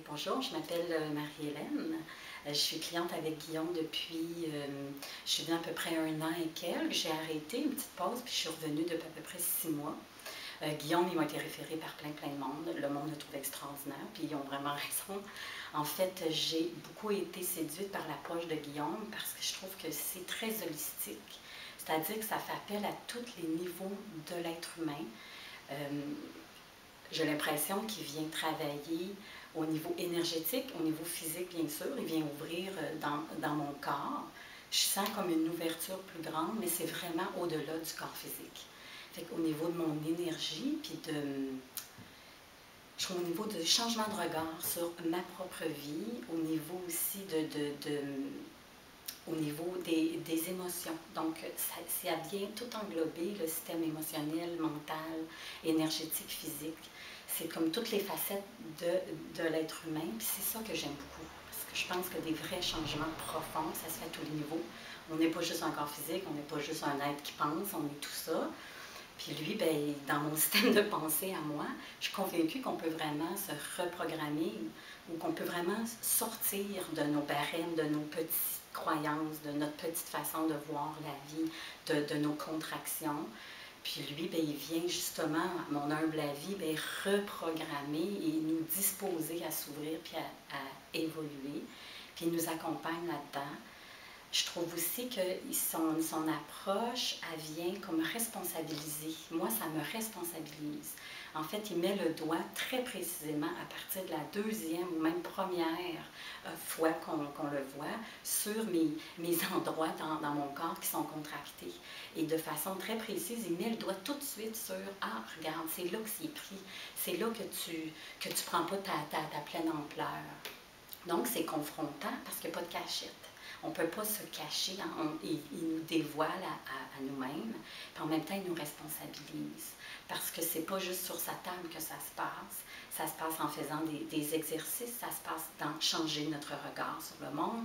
Bonjour, je m'appelle Marie-Hélène. Je suis cliente avec Guillaume depuis, je suis venue à peu près 1 an et quelques. J'ai arrêté une petite pause, puis je suis revenue depuis à peu près 6 mois. Guillaume, ils m'ont été référés par plein de monde. Le monde le trouve extraordinaire, puis ils ont vraiment raison. En fait, j'ai beaucoup été séduite par l'approche de Guillaume parce que je trouve que c'est très holistique. C'est-à-dire que ça fait appel à tous les niveaux de l'être humain. J'ai l'impression qu'il vient travailler au niveau énergétique, au niveau physique, bien sûr. Il vient ouvrir dans mon corps. Je sens comme une ouverture plus grande, mais c'est vraiment au-delà du corps physique. Fait qu'au niveau de mon énergie, puis je trouve au niveau du changement de regard sur ma propre vie, au niveau aussi au niveau des émotions. Donc, ça vient tout englober le système émotionnel, mental, énergétique, physique. C'est comme toutes les facettes de l'être humain, puis c'est ça que j'aime beaucoup. Parce que je pense que des vrais changements profonds, ça se fait à tous les niveaux. On n'est pas juste un corps physique, on n'est pas juste un être qui pense, on est tout ça. Puis lui, ben, dans mon système de pensée à moi, je suis convaincue qu'on peut vraiment se reprogrammer ou qu'on peut vraiment sortir de nos barèmes, de nos petites croyances, de notre petite façon de voir la vie, de nos contractions. Puis lui, ben, il vient justement, à mon humble avis, ben, reprogrammer et nous disposer à s'ouvrir puis à évoluer. Puis il nous accompagne là-dedans. Je trouve aussi que son approche, elle vient comme responsabiliser. Moi, ça me responsabilise. En fait, il met le doigt très précisément à partir de la deuxième ou même première fois qu'on le voit sur mes endroits dans mon corps qui sont contractés. Et de façon très précise, il met le doigt tout de suite sur « Ah, regarde, c'est là que c'est pris. C'est là que tu prends pas ta pleine ampleur. » Donc, c'est confrontant parce qu'il n'y a pas de cachette. On ne peut pas se cacher, il nous dévoile à nous-mêmes, puis en même temps, il nous responsabilise. Parce que ce n'est pas juste sur sa table que ça se passe en faisant des exercices, ça se passe dans changer notre regard sur le monde,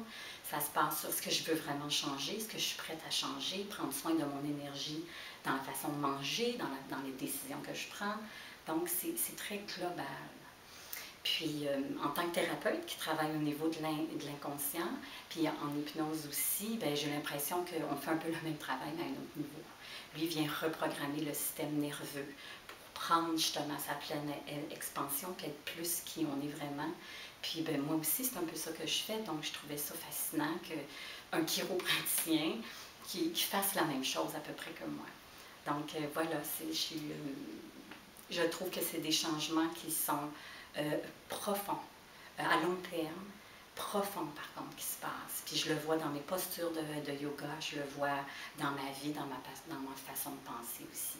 ça se passe sur ce que je veux vraiment changer, ce que je suis prête à changer, prendre soin de mon énergie dans la façon de manger, dans les décisions que je prends. Donc, c'est très global. Puis, en tant que thérapeute qui travaille au niveau de l'inconscient, puis en hypnose aussi, j'ai l'impression qu'on fait un peu le même travail, mais à un autre niveau. Lui vient reprogrammer le système nerveux pour prendre justement sa pleine expansion, puis être plus qui on est vraiment. Puis, moi aussi, c'est un peu ça que je fais, donc je trouvais ça fascinant qu'un chiropraticien qui fasse la même chose à peu près que moi. Donc, voilà, je trouve que c'est des changements qui sont profonds, à long terme, profonds par contre qui se passent. Puis je le vois dans mes postures de yoga, je le vois dans ma vie, dans ma façon de penser aussi.